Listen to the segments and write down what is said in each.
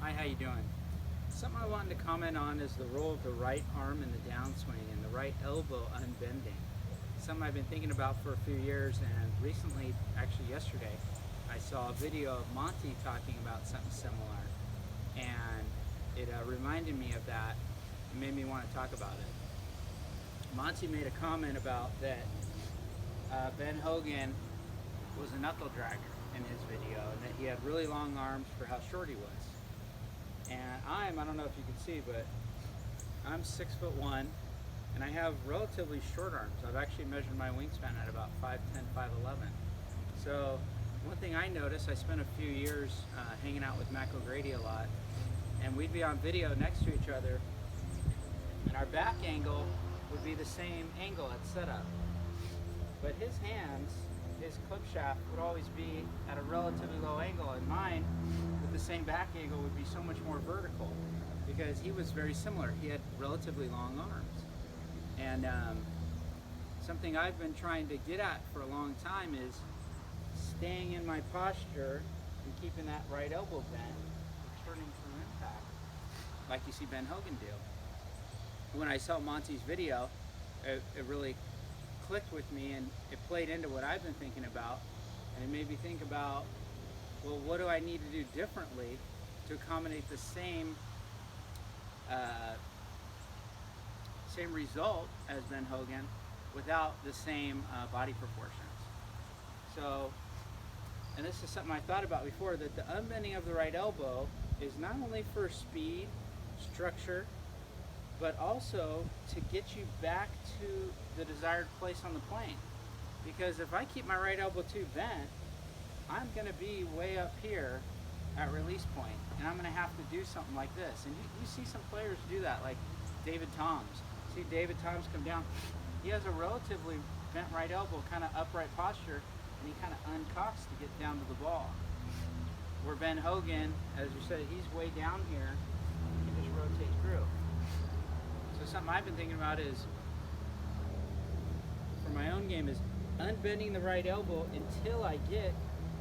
Hi, how you doing? Something I wanted to comment on is the role of the right arm in the downswing and the right elbow unbending. Something I've been thinking about for a few years, and recently, actually yesterday, I saw a video of Monty talking about something similar, and it reminded me of that and made me want to talk about it. Monty made a comment about that Ben Hogan was a knuckle dragger in his video, and that he had really long arms for how short he was. And I don't know if you can see, but I'm 6'1", and I have relatively short arms. I've actually measured my wingspan at about 5'10", 5'11". So one thing I noticed, I spent a few years hanging out with Mac O'Grady a lot, and we'd be on video next to each other, and our back angle would be the same angle at setup. But his hands, his clip shaft would always be at a relatively low angle, and mine with the same back angle would be so much more vertical because he was very similar. He had relatively long arms. And something I've been trying to get at for a long time is staying in my posture and keeping that right elbow bent, turning through impact, like you see Ben Hogan do. When I saw Monty's video, it really clicked with me, and it played into what I've been thinking about, and it made me think about, well, what do I need to do differently to accommodate the same result as Ben Hogan without the same body proportions. So, and this is something I thought about before, that the unbending of the right elbow is not only for speed, structure, but also to get you back to the desired place on the plane. Because if I keep my right elbow too bent, I'm going to be way up here at release point, and I'm going to have to do something like this. And you see some players do that, like David Toms. See David Toms come down. He has a relatively bent right elbow, kind of upright posture, and he kind of uncocks to get down to the ball. Where Ben Hogan, as you said, he's way down here, he can just rotate through. So something I've been thinking about is, for my own game, is unbending the right elbow until I get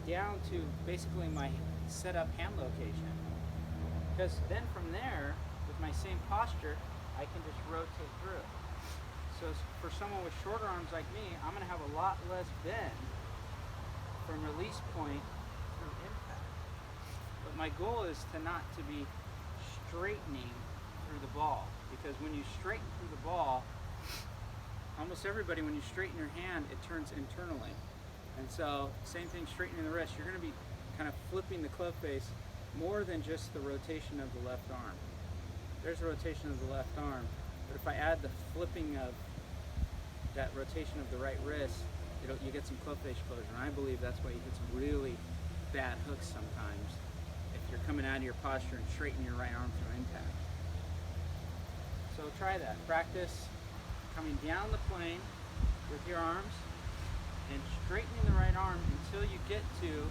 down to basically my setup hand location. Because then from there, with my same posture, I can just rotate through. So for someone with shorter arms like me, I'm going to have a lot less bend from release point through impact. But my goal is to be straightening through the ball, because when you straighten through the ball, almost everybody, when you straighten your hand, it turns internally. And so same thing, straightening the wrist, you're going to be kind of flipping the club face more than just the rotation of the left arm. There's a rotation of the left arm, but if I add the flipping of that rotation of the right wrist, you get some club face closure. And I believe that's why you get some really bad hooks sometimes, if you're coming out of your posture and straightening your right arm through impact. So try that. Practice coming down the plane with your arms and straightening the right arm until you get to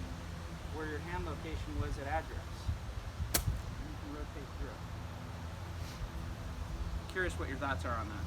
where your hand location was at address. And you can rotate through. Curious what your thoughts are on that.